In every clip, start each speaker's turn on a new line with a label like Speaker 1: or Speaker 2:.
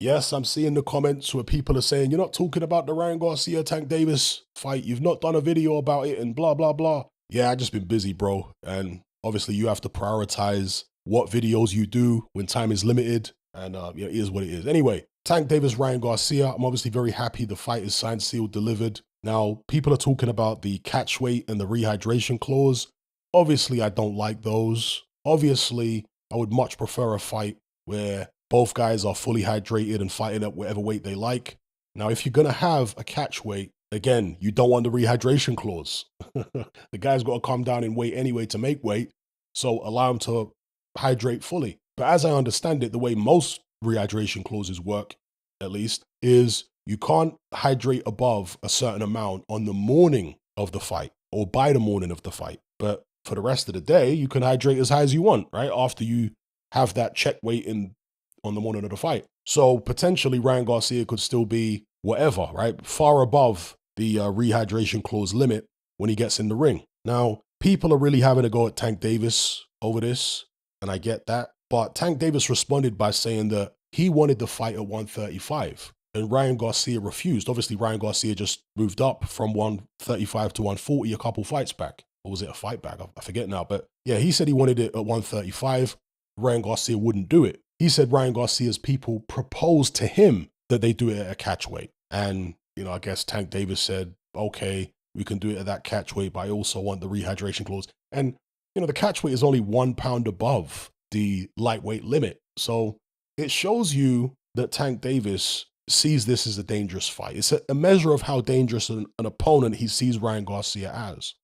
Speaker 1: Yes, I'm seeing the comments where people are saying, you're not talking about the Ryan Garcia Tank Davis fight. You've not done a video about it and blah, blah, blah. Yeah, I just been busy, bro. And obviously you have to prioritize what videos you do when time is limited. And it is what it is. Anyway, Tank Davis, Ryan Garcia. I'm obviously very happy the fight is signed, sealed, delivered. Now, people are talking about the catch weight and the rehydration clause. Obviously, I don't like those. Obviously, I would much prefer a fight where both guys are fully hydrated and fighting at whatever weight they like. Now, if you're going to have a catch weight, again, you don't want the rehydration clause. The guy's got to come down in weight anyway to make weight, so allow him to hydrate fully. But as I understand it, the way most rehydration clauses work, at least, is you can't hydrate above a certain amount on the morning of the fight or by the morning of the fight. But for the rest of the day, you can hydrate as high as you want, right? After you have that check weight on the morning of the fight. So potentially Ryan Garcia could still be whatever, right? Far above the rehydration clause limit when he gets in the ring. Now, people are really having a go at Tank Davis over this, and I get that. But Tank Davis responded by saying that he wanted the fight at 135, and Ryan Garcia refused. Obviously, Ryan Garcia just moved up from 135 to 140 a couple fights back. Or was it a fight back? I forget now. But yeah, he said he wanted it at 135. Ryan Garcia wouldn't do it. He said Ryan Garcia's people proposed to him that they do it at a catch weight. And, I guess Tank Davis said, okay, we can do it at that catch weight, but I also want the rehydration clause. And, the catch weight is only 1 pound above the lightweight limit. So it shows you that Tank Davis sees this as a dangerous fight. It's a measure of how dangerous an opponent he sees Ryan Garcia as.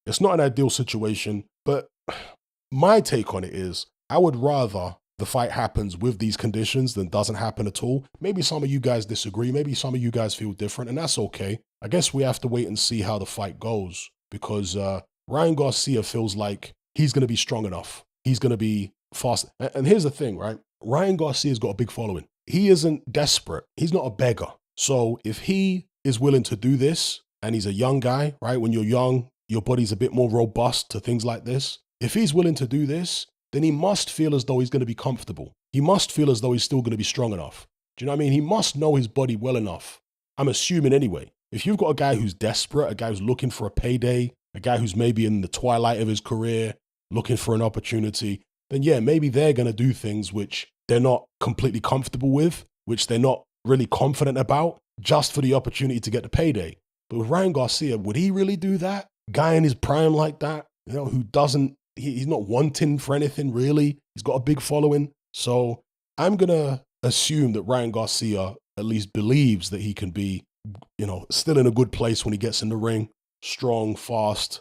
Speaker 1: It's not an ideal situation, but my take on it is I would rather the fight happens with these conditions than doesn't happen at all. Maybe some of you guys disagree. Maybe some of you guys feel different, and that's okay. I guess we have to wait and see how the fight goes because Ryan Garcia feels like he's going to be strong enough. He's going to be fast. And here's the thing, right? Ryan Garcia's got a big following. He isn't desperate. He's not a beggar. So if he is willing to do this and he's a young guy, right? When you're young, your body's a bit more robust to things like this. If he's willing to do this, then he must feel as though he's going to be comfortable. He must feel as though he's still going to be strong enough. Do you know what I mean? He must know his body well enough. I'm assuming anyway. If you've got a guy who's desperate, a guy who's looking for a payday, a guy who's maybe in the twilight of his career, looking for an opportunity, then yeah, maybe they're going to do things which they're not completely comfortable with, which they're not really confident about, just for the opportunity to get the payday. But with Ryan Garcia, would he really do that? Guy in his prime like that, who doesn't, he's not wanting for anything really. He's got a big following. So I'm going to assume that Ryan Garcia at least believes that he can be, still in a good place when he gets in the ring, strong, fast,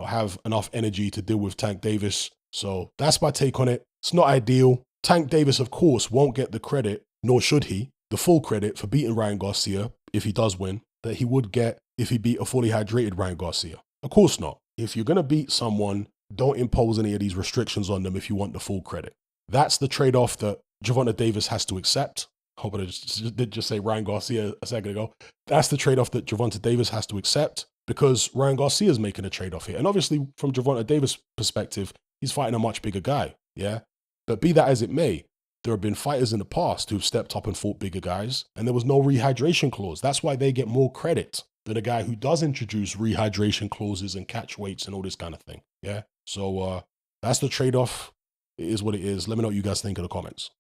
Speaker 1: have enough energy to deal with Tank Davis. So that's my take on it. It's not ideal. Tank Davis, of course, won't get the credit, nor should he, the full credit for beating Ryan Garcia, if he does win, that he would get if he beat a fully hydrated Ryan Garcia. Of course not. If you're going to beat someone, don't impose any of these restrictions on them if you want the full credit. That's the trade-off that Gervonta Davis has to accept. Hope I did just say Ryan Garcia a second ago. That's the trade-off that Gervonta Davis has to accept because Ryan Garcia is making a trade-off here. And obviously, from Gervonta Davis' perspective, he's fighting a much bigger guy, yeah? But be that as it may, there have been fighters in the past who've stepped up and fought bigger guys, and there was no rehydration clause. That's why they get more credit than a guy who does introduce rehydration clauses and catch weights and all this kind of thing, yeah? So that's the trade-off. It is what it is. Let me know what you guys think in the comments.